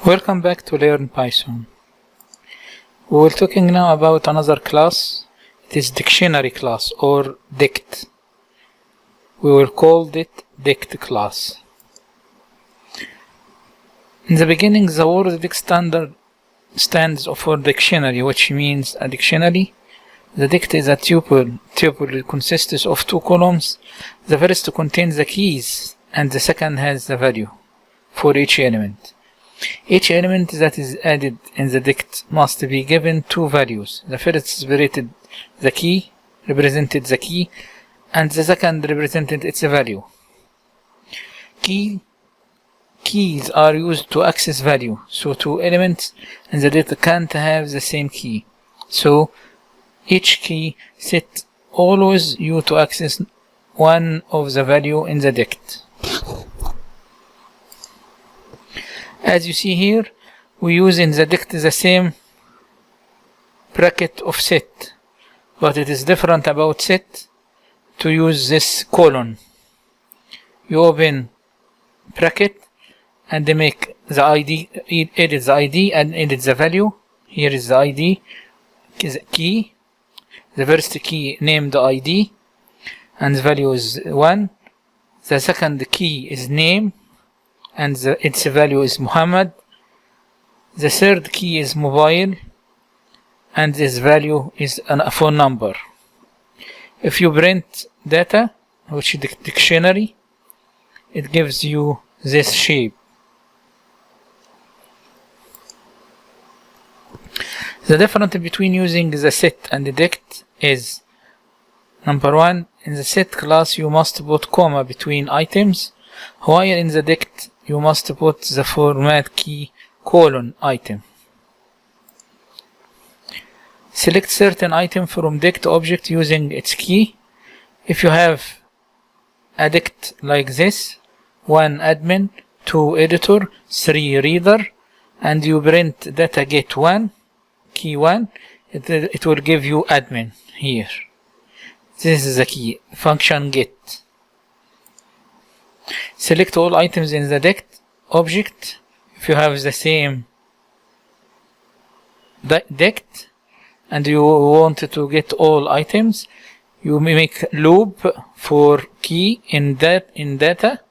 Welcome back to Learn Python. We will talking now about another class. It is dictionary class or dict. We will call it dict class. In the beginning, the word dict stands for dictionary, which means a dictionary. The dict is a tuple. Tuple consists of two columns. The first contains the keys and the second has the value for each element. Each element that is added in the dict must be given two values. The first separated the key, represented the key, and the second represented its value. Keys are used to access value, so two elements in the dict can't have the same key. So each key set always you to access one of the value in the dict. As you see here, we use in the dict the same bracket of set, but it is different about set to use this colon. You open bracket and they make the ID, edit the ID and edit the value. Here is the ID key. The first key named the ID and the value is 1. The second key is name and its value is Muhammad. The third key is mobile and this value is a phone number. If you print data, which is dictionary, it gives you this shape. The difference between using the set and the dict is: number one, in the set class you must put comma between items, while in the dict you must put the format key colon item. Select certain item from dict object using its key. If you have a dict like this: 1 admin, 2 editor, 3 reader, and you print data get 1, key 1, it will give you admin here. This is the key, function get. Select all items in the dict object. If you have the same dict and you want to get all items, you make loop for key in data,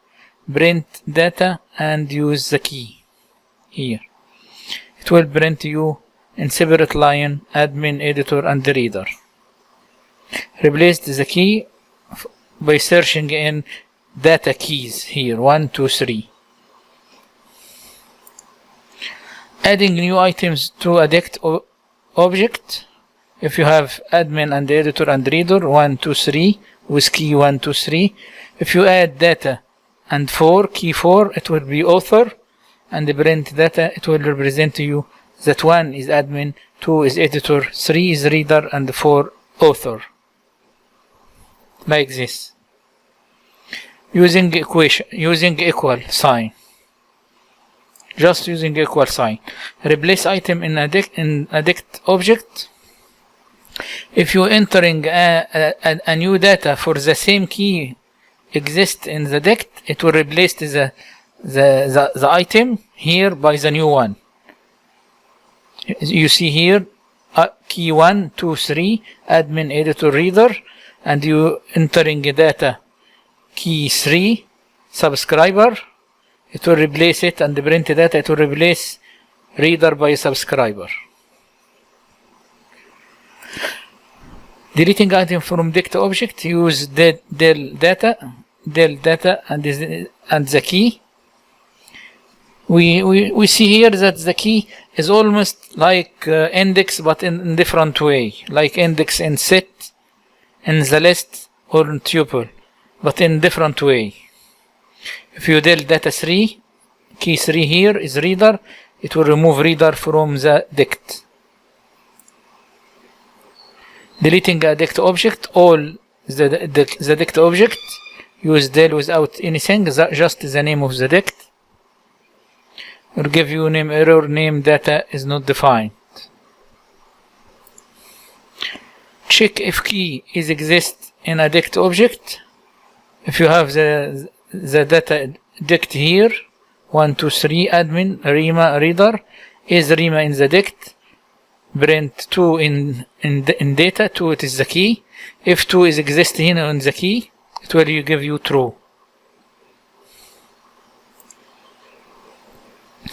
print data and use the key here. It will print you in separate line admin, editor and reader. Replace the key by searching in data keys here, 1, 2, 3. Adding new items to a dict object. If you have admin and editor and reader, 1, 2, 3 with key 1, 2, 3. If you add data and 4, key 4, it will be author, and the print data, it will represent to you that 1 is admin, 2 is editor, 3 is reader, and 4 author. Like this. Using equal sign. Just using equal sign. Replace item in a dict object. If you entering a new data for the same key exist in the dict, it will replace the item here by the new one. You see here key 1, 2, 3, admin, editor, reader, and you entering data key 3, subscriber, it will replace it, and the print data, it will replace reader by subscriber. Deleting item from dict object, use del data and the key. We see here that the key is almost like index, but in different way, like index in set, in the list, or in tuple, but in different way. If you del data 3, key 3 here is reader, it will remove reader from the dict. Deleting a dict object, all the dict object, use del without anything, just the name of the dict. Will give you name error, name data is not defined. Check if key is exist in a dict object. If you have the data dict here, 123 admin Rima reader. Is Rima in the dict? Print 2 in data. 2 it is the key. If 2 is existing in the key, it will give you true.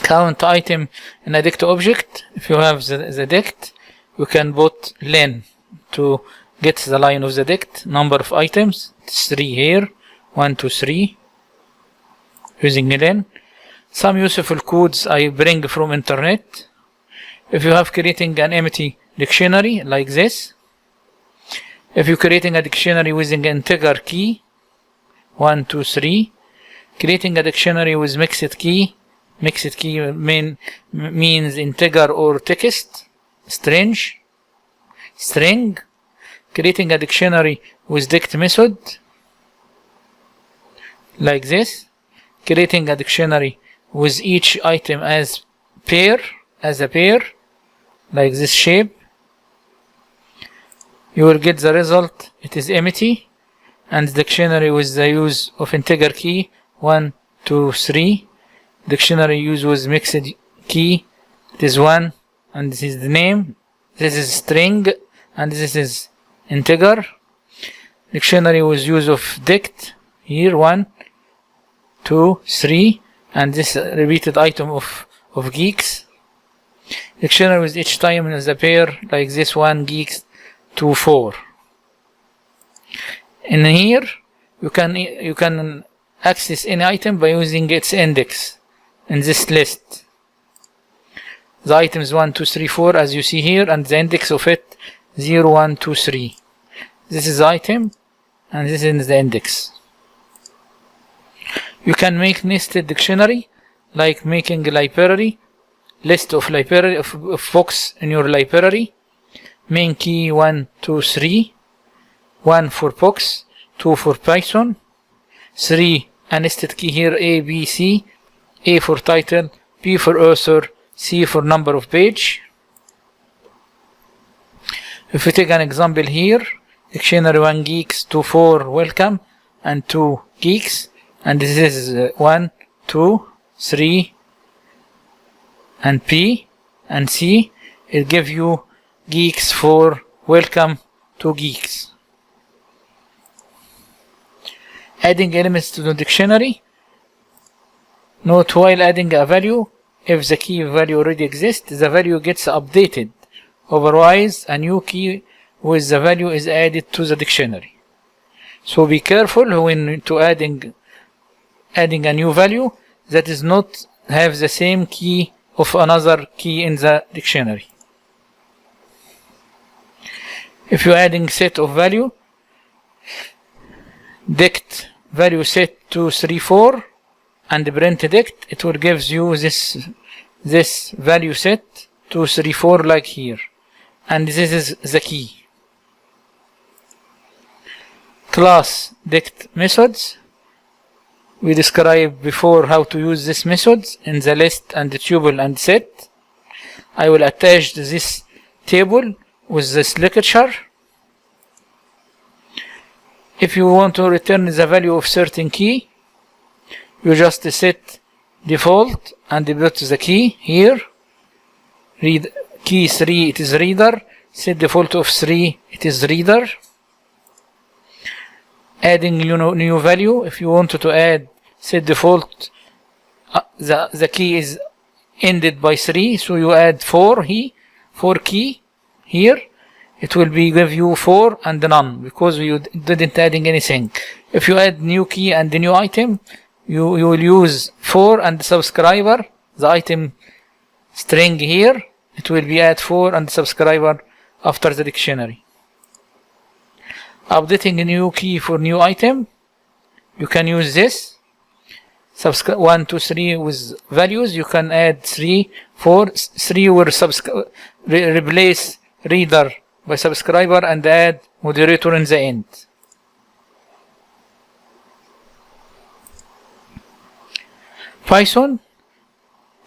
Count item in a dict object. If you have the dict, you can put len to get the line of the dict. Number of items, it's 3 here. 1, 2, 3. Using len. Some useful codes I bring from internet. If you have creating an empty dictionary like this, if you're creating a dictionary using an integer key, 1, 2, 3, creating a dictionary with mixed key means integer or text, string, creating a dictionary with dict method, like this, creating a dictionary with each item as a pair, like this shape, you will get the result. It is empty, and dictionary with the use of integer key 1, 2, 3. Dictionary used with mixed key, it is 1, and this is the name. This is string, and this is integer. Dictionary with use of dict here 1, 2, 3, and this repeated item of geeks. Dictionary with each time as a pair, like this 1 geeks 2, 4. In here you can access any item by using its index in this list. The items 1, 2, 3, 4 as you see here, and the index of it 0, 1, 2, 3. This is the item, and this is the index. You can make nested dictionary, like making a library, list of library of books in your library. Main key 1, 2, 3, 1 for books, 2 for Python, 3 a nested key here A, B, C, A for title, B for author, C for number of page. If we take an example here, dictionary 1 geeks, 2, 4 welcome, and 2 geeks, and this is 1, 2, 3, and P and C. It gives you geeks for welcome to geeks. Adding elements to the dictionary. Note, while adding a value, if the key value already exists, the value gets updated. Otherwise, a new key with the value is added to the dictionary. So be careful when to adding a new value that is not have the same key of another key in the dictionary. If you're adding set of value, dict value set 2, 3, 4, and print dict, it will give you this value set 2, 3, 4 like here, and this is the key. Class dict methods. We described before how to use these methods in the list and the tuple and set. I will attach this table with this lecture. If you want to return the value of certain key, you just set default and put the key here. Read key 3, it is reader. Set default of 3, it is reader. Adding new value. If you want to add set default, the key is ended by 3, so you add 4 key here. It will give you 4 and none because you didn't adding anything. If you add new key and the new item, you will use 4 and subscriber, the item string here. It will be add 4 and subscriber after the dictionary. Updating a new key for new item, you can use this. 1, 2, 3 with values. You can add 3, 4. 3 will replace reader by subscriber and add moderator in the end. Python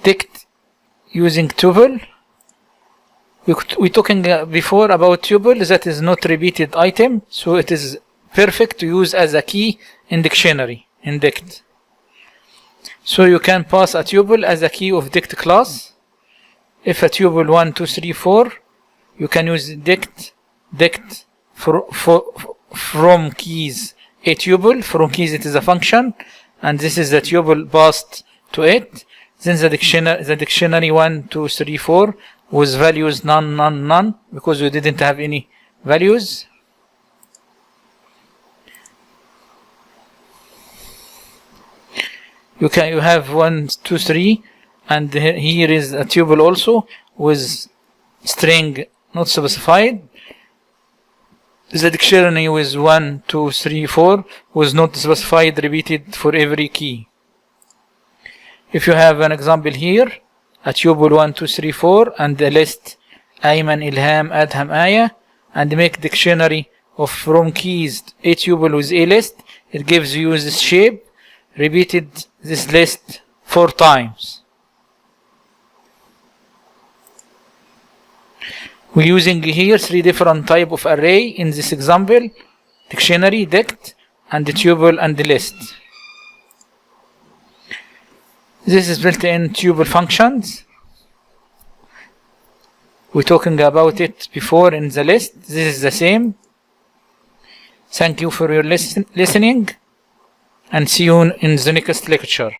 dict using tuple. We talking before about tuple that is not repeated item, so it is perfect to use as a key in dictionary in dict. So you can pass a tuple as a key of dict class. If a tuple 1, 2, 3, 4, you can use dict from keys a tuple. From keys it is a function, and this is the tuple passed to it. Then the dictionary 1, 2, 3, 4 with values none, none, none, because we didn't have any values. You have 1, 2, 3, and here is a tuple also with string not specified. The dictionary with 1, 2, 3, 4 was not specified, repeated for every key. If you have an example here, a tuple 1, 2, 3, 4, and the list Ayman, Ilham, Adham, Aya, and make dictionary of from keys a tuple with a list, it gives you this shape, repeated this list 4 times. We're using here 3 different type of array in this example: dictionary, dict, and the tuple and the list. This is built-in tuple functions. We're talking about it before in the list. This is the same. Thank you for your listening, and see you in the next lecture.